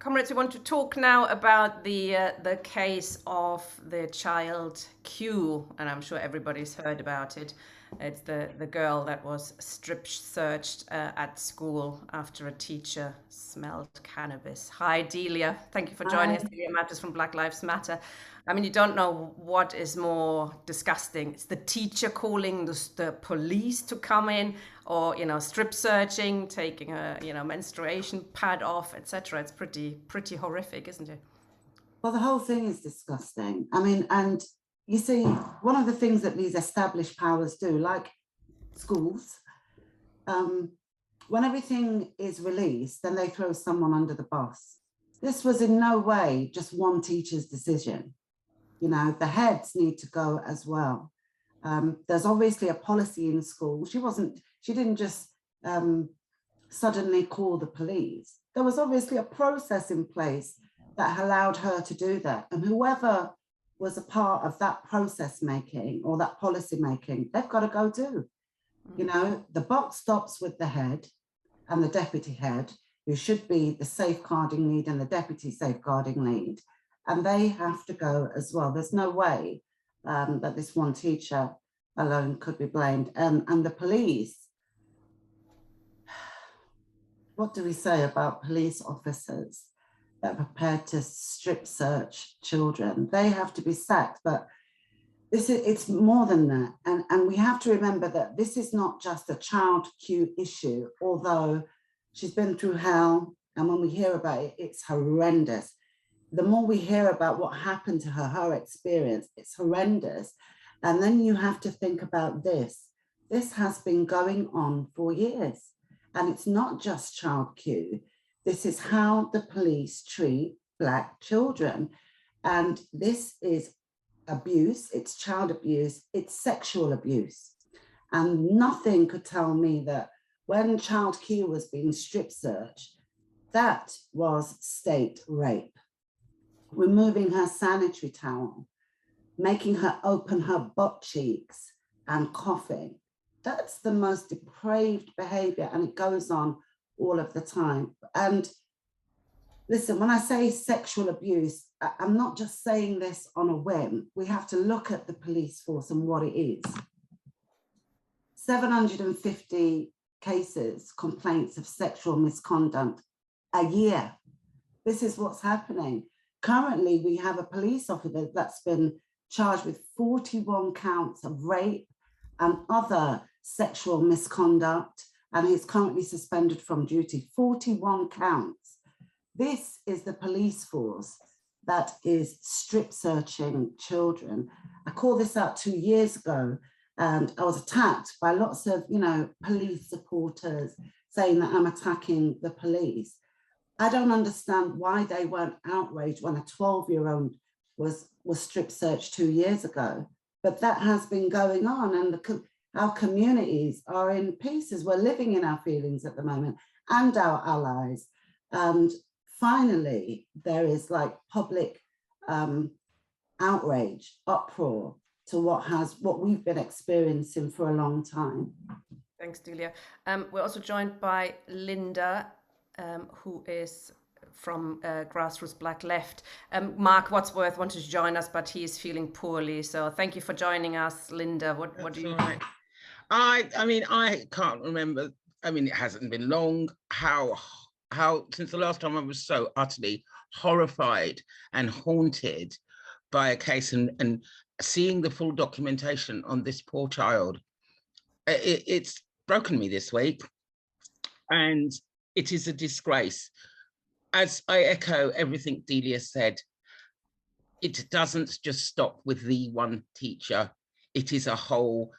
Comrades, we want to talk now about the case of the child Q, and I'm sure everybody's heard about it. It's the girl that was strip searched at school after a teacher smelled cannabis. Hi, Delia. Thank you for joining us. Hi. Delia Mattis from Black Lives Matter. I mean, you don't know what is more disgusting. It's the teacher calling the police to come in, or strip searching, taking a menstruation pad off, etc. It's pretty horrific, isn't it? Well, the whole thing is disgusting. I mean, and you see, one of the things that these established powers do, like schools, when everything is released, then they throw someone under the bus. This was in no way just one teacher's decision. The heads need to go as well. There's obviously a policy in school. She didn't just suddenly call the police. There was obviously a process in place that allowed her to do that. And whoever was a part of that process making or that policy making, they've got to go too. The buck stops with the head and the deputy head, who should be the safeguarding lead and the deputy safeguarding lead. And they have to go as well. There's no way that this one teacher alone could be blamed. And the police, what do we say about police officers that are prepared to strip search children? They have to be sacked, but it's more than that. And we have to remember that this is not just a child Q issue, although she's been through hell. And when we hear about it, it's horrendous. The more we hear about what happened to her experience, it's horrendous. And then you have to think about this. This has been going on for years. And it's not just child Q. This is how the police treat Black children. And this is abuse, it's child abuse, it's sexual abuse. And nothing could tell me that when child Q was being strip searched, that was state rape. Removing her sanitary towel, making her open her butt cheeks and coughing. That's the most depraved behavior, and it goes on all of the time. And listen, when I say sexual abuse, I'm not just saying this on a whim. We have to look at the police force and what it is. 750 cases, complaints of sexual misconduct a year. This is what's happening. Currently, we have a police officer that's been charged with 41 counts of rape and other sexual misconduct, and he's currently suspended from duty. 41 counts. This is the police force that is strip searching children. I called this out 2 years ago, and I was attacked by lots of, police supporters saying that I'm attacking the police. I don't understand why they weren't outraged when a 12-year-old was strip searched 2 years ago. But that has been going on, and our communities are in pieces. We're living in our feelings at the moment, and our allies. And finally, there is like public outrage, uproar to what we've been experiencing for a long time. Thanks, Delia. We're also joined by Linda, who is from Grassroots Black Left. Mark Wadsworth wanted to join us, but he is feeling poorly. So thank you for joining us, Linda. What do you think? I mean, I can't remember. I mean, it hasn't been long. How since the last time I was so utterly horrified and haunted by a case, and seeing the full documentation on this poor child. It's broken me this week, and it is a disgrace. As I echo everything Delia said, it doesn't just stop with the one teacher. It is a whole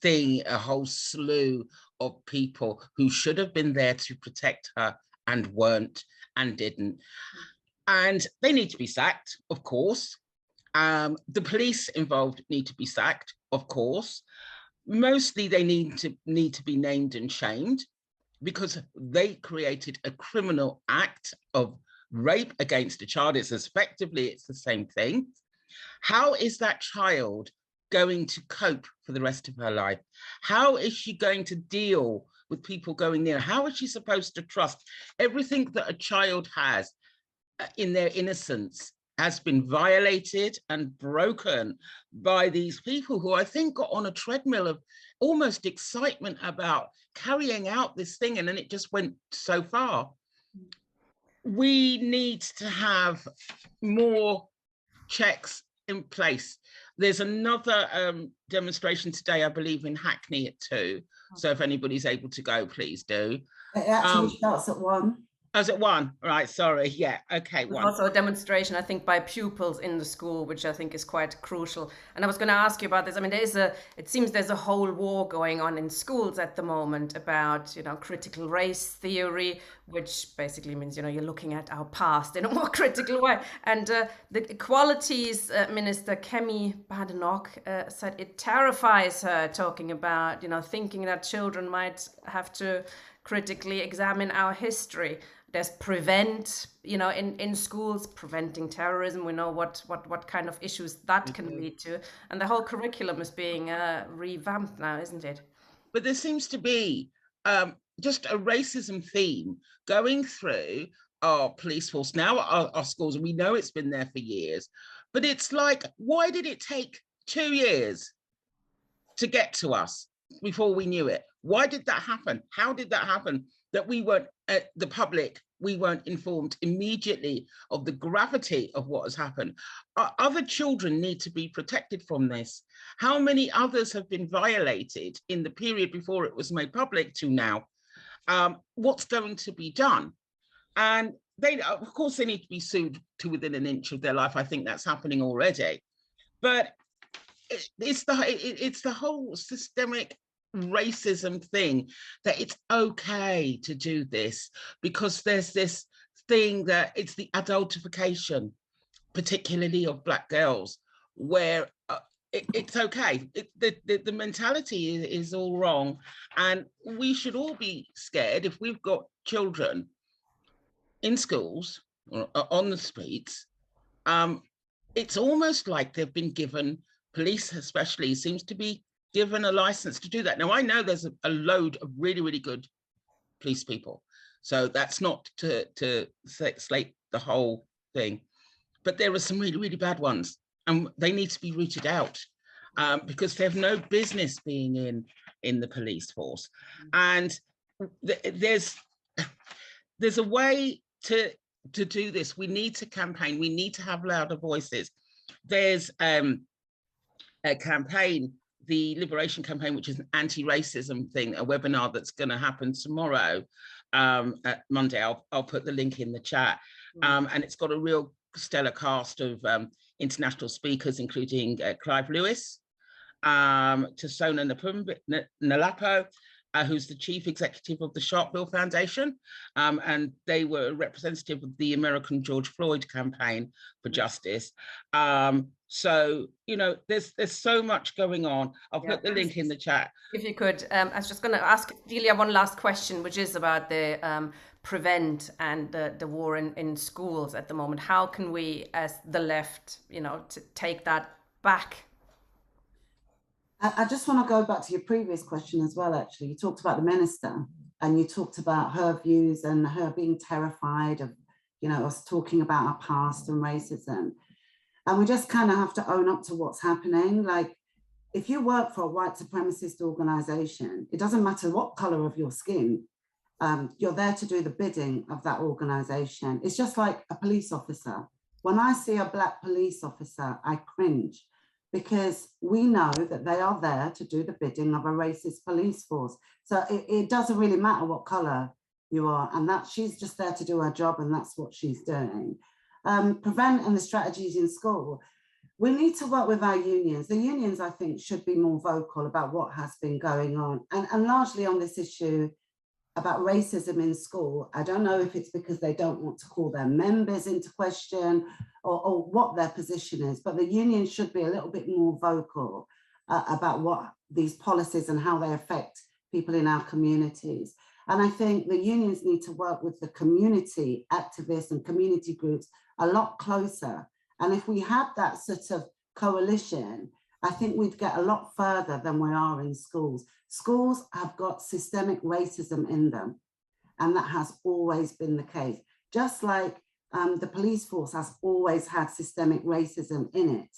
thing, a whole slew of people who should have been there to protect her and weren't and didn't. And they need to be sacked, of course. The police involved need to be sacked, of course. Mostly they need to be named and shamed, because they created a criminal act of rape against a child. It's the same thing. How is that child going to cope for the rest of her life? How is she going to deal with people going near? How is she supposed to trust everything that a child has? in their innocence has been violated and broken by these people who I think got on a treadmill of almost excitement about carrying out this thing, and then it just went so far. We need to have more checks in place. There's another demonstration today, I believe, in Hackney at 2. So if anybody's able to go, please do. It actually starts at 1. Oh, is it 1? Right, sorry. Yeah, okay, 1. There's also a demonstration, I think, by pupils in the school, which I think is quite crucial. And I was going to ask you about this. I mean, it seems there's a whole war going on in schools at the moment about, critical race theory, which basically means, you're looking at our past in a more critical way. And the Equalities Minister, Kemi Badenoch, said it terrifies her, talking about, thinking that children might have to critically examine our history. There's prevent, in schools, preventing terrorism. We know what kind of issues that can lead to. And the whole curriculum is being revamped now, isn't it? But there seems to be just a racism theme going through our police force, now our schools, and we know it's been there for years. But it's like, why did it take 2 years to get to us before we knew it? Why did that happen? How did that happen? That we weren't, the public, we weren't informed immediately of the gravity of what has happened. Other children need to be protected from this. How many others have been violated in the period before it was made public to now? What's going to be done? And they, of course, they need to be sued to within an inch of their life. I think that's happening already. But it's the whole systemic racism thing, that it's okay to do this because there's this thing that it's the adultification, particularly of Black girls, where it's okay. The mentality is all wrong, and we should all be scared if we've got children in schools or on the streets. It's almost like they've been given, police especially seems to be given a license to do that. Now, I know there's a load of really, really good police people, so that's not to slate the whole thing, but there are some really, really bad ones, and they need to be rooted out because they have no business being in the police force. And there's a way to do this. We need to campaign. We need to have louder voices. There's a campaign, the Liberation Campaign, which is an anti-racism thing, a webinar that's going to happen tomorrow, at Monday. I'll put the link in the chat. And it's got a real stellar cast of international speakers, including Clive Lewis, Tosona Nalapo, who's the chief executive of the Sharpeville Foundation. And they were a representative of the American George Floyd campaign for justice. So, there's so much going on. I'll put the link in the chat. If you could, I was just going to ask Delia one last question, which is about the prevent and the war in schools at the moment. How can we, as the left, to take that back? I just want to go back to your previous question as well, actually. You talked about the minister and you talked about her views and her being terrified of, us talking about our past and racism. And we just kind of have to own up to what's happening. Like, if you work for a white supremacist organization, it doesn't matter what color of your skin, you're there to do the bidding of that organization. It's just like a police officer. When I see a Black police officer, I cringe, because we know that they are there to do the bidding of a racist police force. So it doesn't really matter what color you are, and that she's just there to do her job, and that's what she's doing. Prevent and the strategies in school. We need to work with our unions. The unions, I think, should be more vocal about what has been going on, and largely on this issue about racism in school. I don't know if it's because they don't want to call their members into question or what their position is, but the unions should be a little bit more vocal about what these policies and how they affect people in our communities. And I think the unions need to work with the community activists and community groups a lot closer. And if we had that sort of coalition, I think we'd get a lot further than we are in schools. Schools have got systemic racism in them, and that has always been the case. Just like the police force has always had systemic racism in it.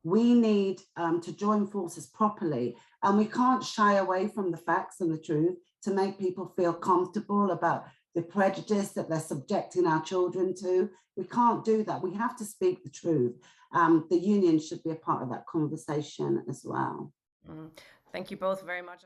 We need to join forces properly, and we can't shy away from the facts and the truth to make people feel comfortable about the prejudice that they're subjecting our children to. We can't do that. We have to speak the truth. The union should be a part of that conversation as well. Thank you both very much.